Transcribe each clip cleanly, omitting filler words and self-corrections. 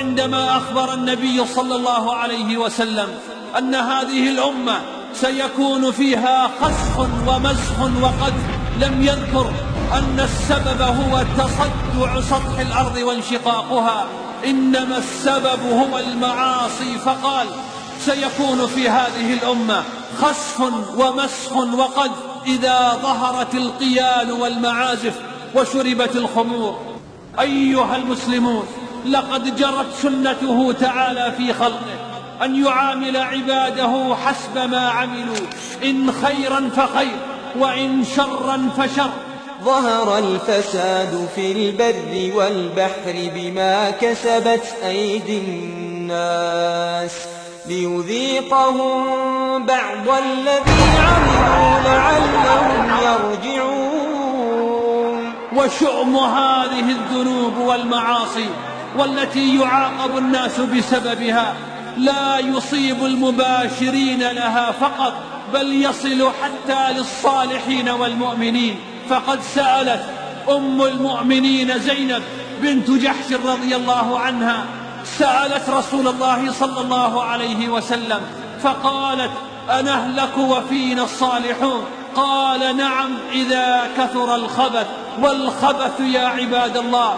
عندما أخبر النبي صلى الله عليه وسلم أن هذه الأمة سيكون فيها خسف ومزح وقذف، لم يذكر أن السبب هو تصدع سطح الأرض وانشقاقها، إنما السبب هو المعاصي، فقال سيكون في هذه الأمة خسف ومسح وقذف إذا ظهرت القيان والمعازف وشربت الخمور. أيها المسلمون، لقد جرت سنته تعالى في خلقه أن يعامل عباده حسب ما عملوا، إن خيرا فخير وإن شرا فشر. ظهر الفساد في البر والبحر بما كسبت أيدي الناس ليذيقهم بعض الذي عملوا لعلهم يرجعون. وشؤم هذه الذنوب والمعاصي والتي يعاقب الناس بسببها لا يصيب المباشرين لها فقط، بل يصل حتى للصالحين والمؤمنين. فقد سألت أم المؤمنين زينب بنت جحش رضي الله عنها، سألت رسول الله صلى الله عليه وسلم فقالت: أنهلك وفينا الصالحون؟ قال: نعم، إذا كثر الخبث. والخبث يا عباد الله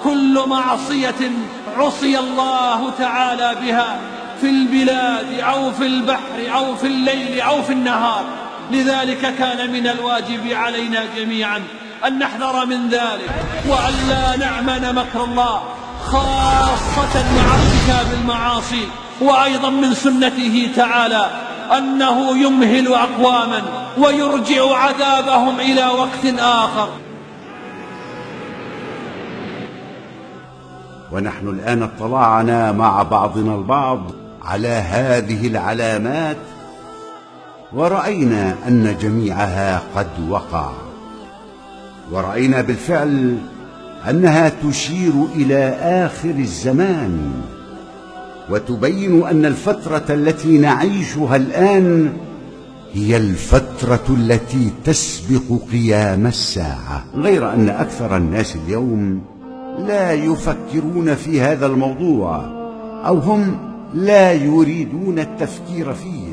كل معصية عصي الله تعالى بها في البلاد أو في البحر أو في الليل أو في النهار. لذلك كان من الواجب علينا جميعا أن نحذر من ذلك، وأن لا نأمن مكر الله، خاصة مع ارتكاب المعاصي. وأيضا من سنته تعالى أنه يمهل أقواما ويرجع عذابهم إلى وقت آخر. ونحن الآن اطلعنا مع بعضنا البعض على هذه العلامات، ورأينا أن جميعها قد وقع، ورأينا بالفعل أنها تشير إلى آخر الزمان، وتبين أن الفترة التي نعيشها الآن هي الفترة التي تسبق قيام الساعة. غير أن أكثر الناس اليوم لا يفكرون في هذا الموضوع، أو هم لا يريدون التفكير فيه.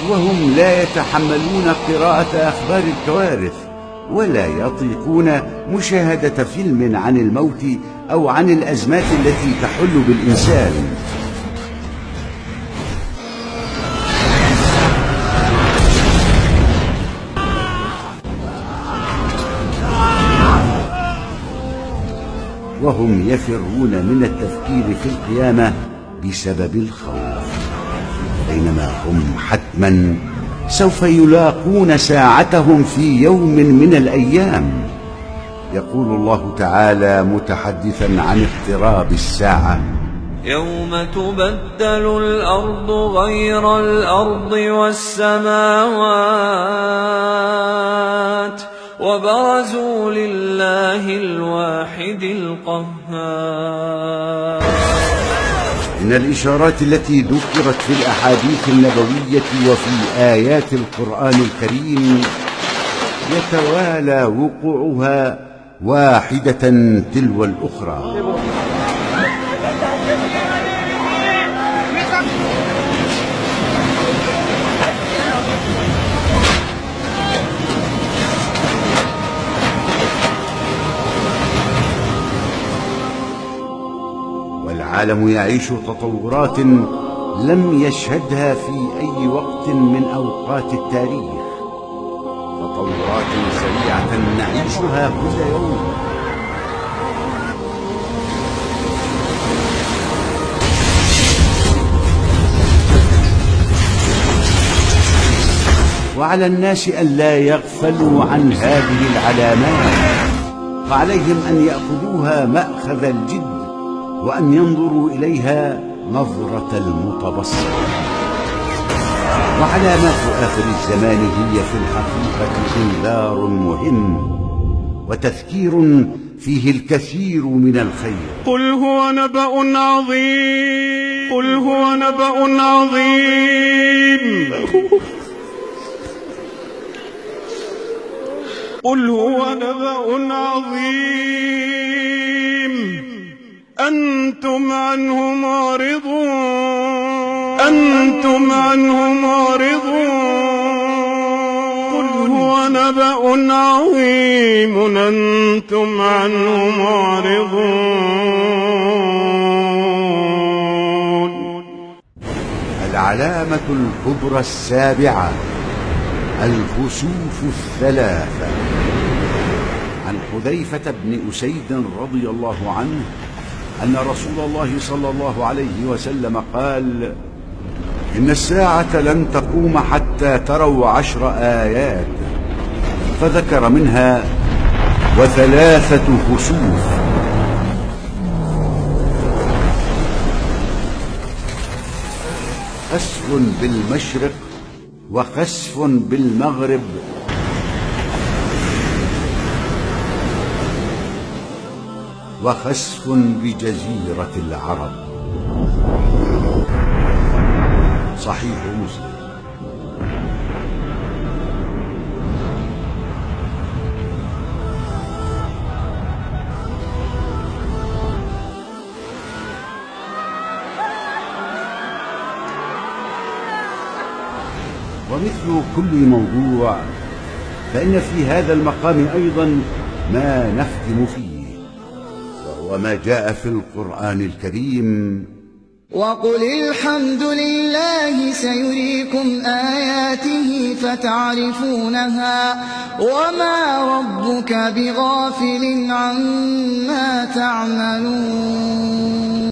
وهم لا يتحملون قراءة أخبار الكوارث، ولا يطيقون مشاهدة فيلم عن الموت أو عن الأزمات التي تحل بالإنسان. وهم يفرون من التفكير في القيامة بسبب الخوف، بينما هم حتما سوف يلاقون ساعتهم في يوم من الأيام. يقول الله تعالى متحدثا عن اقتراب الساعة: يوم تبدل الأرض غير الأرض والسماوات وبرزوا لله الواحد القهار. إن الإشارات التي ذكرت في الأحاديث النبوية وفي آيات القرآن الكريم يتوالى وقوعها واحدة تلو الأخرى. والعالم يعيش تطورات لم يشهدها في أي وقت من أوقات التاريخ، تطورات سريعة نعيشها كل يوم. وعلى الناس أن لا يغفلوا عن هذه العلامات، فعليهم أن يأخذوها مأخذ الجد، وأن ينظروا إليها نظرة المتبصر. وعلامات آخر الزمان هي في الحقيقة إنذار مهم وتذكير فيه الكثير من الخير. قل هو نبأ عظيم قل هو نبأ عظيم قل هو نبأ عظيم أنتم عنه معرضون قل هو نبأ عظيم أنتم عنه معرضون. العلامة الكبرى السابعة: الكسوف الثلاثة. عن حذيفة بن أسيد رضي الله عنه أن رسول الله صلى الله عليه وسلم قال: إن الساعة لن تقوم حتى تروا 10 آيات، فذكر منها: وثلاثة كسوف. خسف بالمشرق، وخسف بالمغرب، وخسف بجزيرة العرب. صحيح مسلم. ومثل كل موضوع فإن في هذا المقام أيضا ما نختم فيه، وهو ما جاء في القرآن الكريم: وقل الحمد لله سيريكم آياته فتعرفونها وما ربك بغافل عما تعملون.